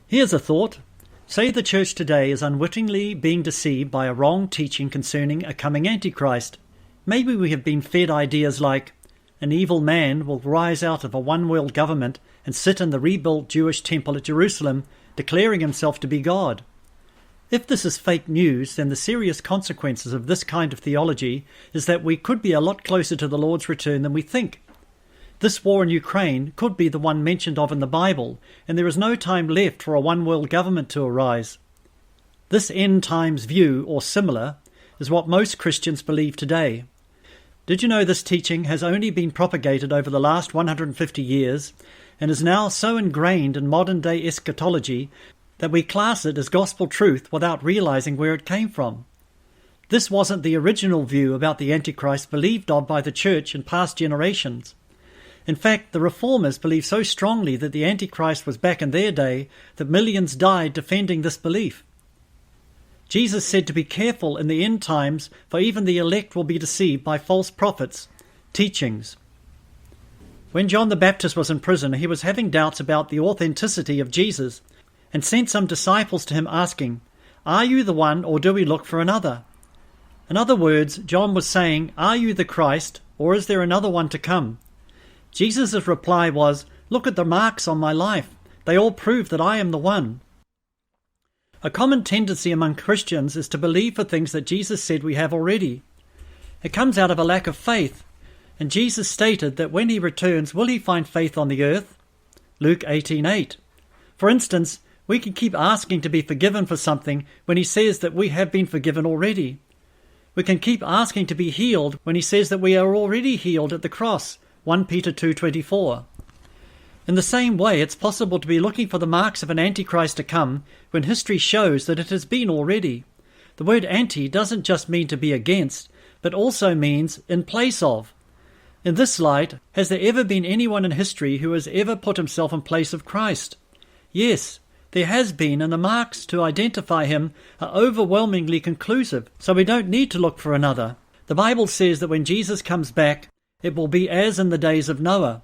Here's a thought. Say the church today is unwittingly being deceived by a wrong teaching concerning a coming Antichrist. Maybe we have been fed ideas like, an evil man will rise out of a one-world government and sit in the rebuilt Jewish temple at Jerusalem, declaring himself to be God. If this is fake news, then the serious consequences of this kind of theology is that we could be a lot closer to the Lord's return than we think. This war in Ukraine could be the one mentioned of in the Bible, and there is no time left for a one-world government to arise. This end times view, or similar, is what most Christians believe today. Did you know this teaching has only been propagated over the last 150 years and is now so ingrained in modern-day eschatology that we class it as gospel truth without realizing where it came from? This wasn't the original view about the Antichrist believed of by the church in past generations. In fact, the Reformers believed so strongly that the Antichrist was back in their day that millions died defending this belief. Jesus said to be careful in the end times, for even the elect will be deceived by false prophets' teachings. When John the Baptist was in prison, he was having doubts about the authenticity of Jesus and sent some disciples to him asking, "Are you the one, or do we look for another?" In other words, John was saying, "Are you the Christ, or is there another one to come?" Jesus' reply was, "Look at the marks on my life. They all prove that I am the one." A common tendency among Christians is to believe for things that Jesus said we have already. It comes out of a lack of faith, and Jesus stated that when he returns, will he find faith on the earth? Luke 18:8. For instance, we can keep asking to be forgiven for something when he says that we have been forgiven already. We can keep asking to be healed when he says that we are already healed at the cross, 1 Peter 2:24. In the same way, it's possible to be looking for the marks of an Antichrist to come when history shows that it has been already. The word anti doesn't just mean to be against, but also means in place of. In this light, has there ever been anyone in history who has ever put himself in place of Christ? Yes, there has been, and the marks to identify him are overwhelmingly conclusive, so we don't need to look for another. The Bible says that when Jesus comes back, it will be as in the days of Noah.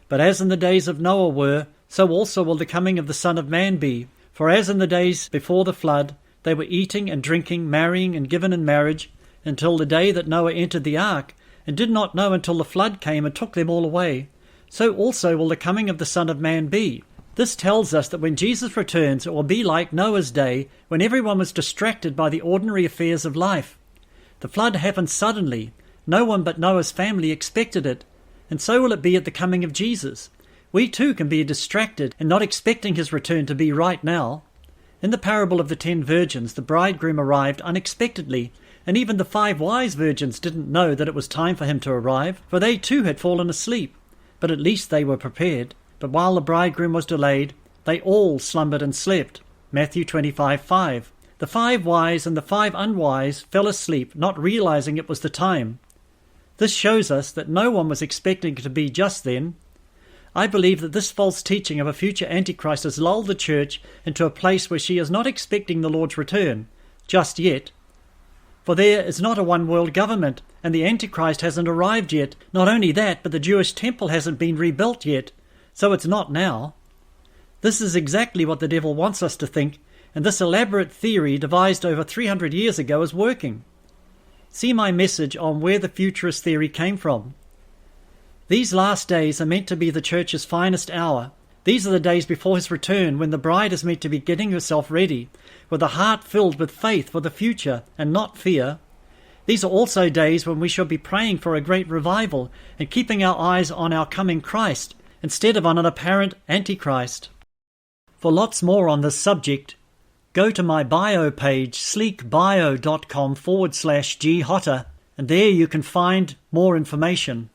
But as in the days of Noah were, so also will the coming of the Son of Man be. For as in the days before the flood, they were eating and drinking, marrying and given in marriage, until the day that Noah entered the ark, and did not know until the flood came and took them all away, so also will the coming of the Son of Man be. This tells us that when Jesus returns, it will be like Noah's day, when everyone was distracted by the ordinary affairs of life. The flood happened suddenly. No one but Noah's family expected it, and so will it be at the coming of Jesus. We too can be distracted and not expecting his return to be right now. In the parable of the 10 virgins, the bridegroom arrived unexpectedly, and even the 5 wise virgins didn't know that it was time for him to arrive, for they too had fallen asleep. But at least they were prepared. But while the bridegroom was delayed, they all slumbered and slept. Matthew 25:5. The 5 wise and the 5 unwise fell asleep, not realizing it was the time. This shows us that no one was expecting it to be just then. I believe that this false teaching of a future Antichrist has lulled the church into a place where she is not expecting the Lord's return, just yet. For there is not a one-world government, and the Antichrist hasn't arrived yet. Not only that, but the Jewish temple hasn't been rebuilt yet, so it's not now. This is exactly what the devil wants us to think, and this elaborate theory devised over 300 years ago is working. See my message on where the futurist theory came from. These last days are meant to be the church's finest hour. These are the days before his return, when the bride is meant to be getting herself ready, with a heart filled with faith for the future and not fear. These are also days when we should be praying for a great revival and keeping our eyes on our coming Christ, instead of on an apparent Antichrist. For lots more on this subject, go to my bio page, sleekbio.com/G Hotter, and there you can find more information.